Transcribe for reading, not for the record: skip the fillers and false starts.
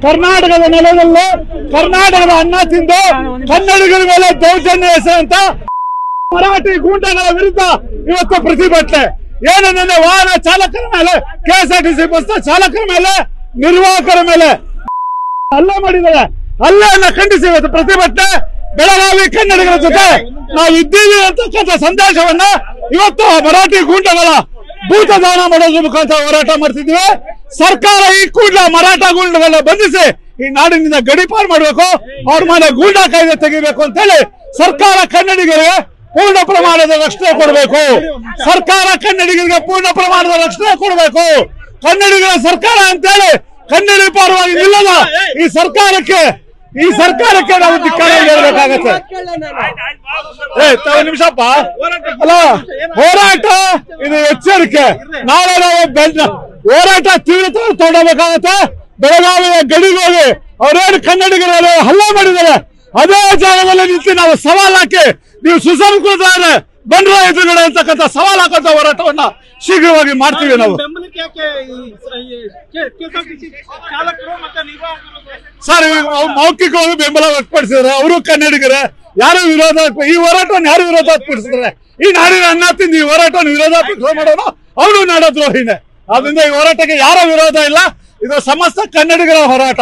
ಕರ್ನಾಟಕದ ನೆಲದಲ್ಲಿ ಕರ್ನಾಟಕದ ಅನ್ನ ತಿಂದು ಕನ್ನಡಿಗರ ಮೇಲೆ ದೌರ್ಜನ್ಯ ಎಸೆಯುವಂತ ಮರಾಠಿ ಗೂಂಡಗಳ ವಿರುದ್ಧ ಇವತ್ತು ಪ್ರತಿಭಟನೆ. ಏನಂದ್ರೆ ವಾಹನ ಚಾಲಕರ ಮೇಲೆ, ಕೆಎಸ್ಆರ್ಟಿಸಿ ಬಸ್ ಚಾಲಕರ ಮೇಲೆ, ನಿರ್ವಾಹಕರ ಮೇಲೆ ಹಲ್ಲೆ ಮಾಡಿದ್ದಾರೆ. ಹಲ್ಲೆಯನ್ನ ಖಂಡಿಸಿ ಇವತ್ತು ಪ್ರತಿಭಟನೆ. ಬೆಳಗಾವಿ ಕನ್ನಡಿಗರ ಜೊತೆ ನಾವು ಇದ್ದೀವಿ ಅಂತಕ್ಕಂಥ ಸಂದೇಶವನ್ನ ಇವತ್ತು ಮರಾಠಿ ಗೂಂಡಗಳ ಭೂತದಾನ ಮಾಡೋದ್ರ ಮುಖಾಂತರ ಹೋರಾಟ ಮಾಡ್ತಿದ್ದೀವಿ. ಸರ್ಕಾರ ಈ ಕೂಡಲೇ ಮರಾಠ ಗೂಂಡಗಳನ್ನ ಬಂಧಿಸಿ ಈ ನಾಡಿನಿಂದ ಗಡಿಪಾರು ಮಾಡಬೇಕು, ಅವ್ರ ಮೇಲೆ ಗೂಂಡ ಕಾಯ್ದೆ ತೆಗಿಬೇಕು ಅಂತ ಹೇಳಿ ಸರ್ಕಾರ ಕನ್ನಡಿಗರಿಗೆ ಪೂರ್ಣ ಪ್ರಮಾಣದ ರಕ್ಷಣೆ ಕೊಡಬೇಕು. ಸರ್ಕಾರ ಕನ್ನಡಿಗರಿಗೆ ಪೂರ್ಣ ಪ್ರಮಾಣದ ರಕ್ಷಣೆ ಕೊಡಬೇಕು. ಕನ್ನಡಿಗರ ಸರ್ಕಾರ ಅಂತೇಳಿ ಕನ್ನಡಿ ಪರವಾಗಿ ನಿಲ್ಲದ ಈ ಸರ್ಕಾರಕ್ಕೆ ನಾವು ಧಿಕ್ಕಾರ ಹೇಳಬೇಕಾಗತ್ತೆ. ನಿಮಿಷಪ್ಪ ಅಲ್ಲ, ಹೋರಾಟ ಇದು ಎಚ್ಚರಿಕೆ. ನಾಳೆ ನಾವು ಹೋರಾಟ ತೀವ್ರತೆ ತಗೊಳ್ಬೇಕಾಗತ್ತೆ. ಬೆಳಗಾವಿಯ ಗಡಿಗೋಗಿ ಅವರೇನು ಕನ್ನಡಿಗರು ಹಲ್ಲೆ ಮಾಡಿದ್ದಾರೆ, ಅದೇ ಜಾಗದಲ್ಲಿ ನಿಂತು ನಾವು ಸವಾಲ್ ಹಾಕಿ ನೀವು ಸುಸಂಸ್ಕೃತ ಬಂದ್ರ ಎದುರುಗಡೆ ಅಂತಕ್ಕಂಥ ಸವಾಲ್ ಹಾಕಂತ ಹೋರಾಟವನ್ನ ಶೀಘ್ರವಾಗಿ ಮಾಡ್ತೀವಿ ನಾವು. ಸರ್, ಮೌಖಿಕವಾಗಿ ಬೆಂಬಲ ವ್ಯಕ್ತಪಡಿಸಿದ್ರೆ ಅವರು ಕನ್ನಡಿಗರೇ, ಯಾರು ವಿರೋಧ, ಈ ಹೋರಾಟವನ್ನು ಯಾರು ವಿರೋಧ ಪಡಿಸಿದ್ರೆ ಈ ನಾಡಿನ ಅನ್ನ ತಿಂದು ಈ ಹೋರಾಟವನ್ನು ವಿರೋಧ ಮಾಡೋಣ, ಅವರು ನಾಡದ್ರೋಹಿನೇ. ಆದ್ರಿಂದ ಈ ಹೋರಾಟಕ್ಕೆ ಯಾರ ವಿರೋಧ ಇಲ್ಲ, ಇದು ಸಮಸ್ತ ಕನ್ನಡಿಗರ ಹೋರಾಟ.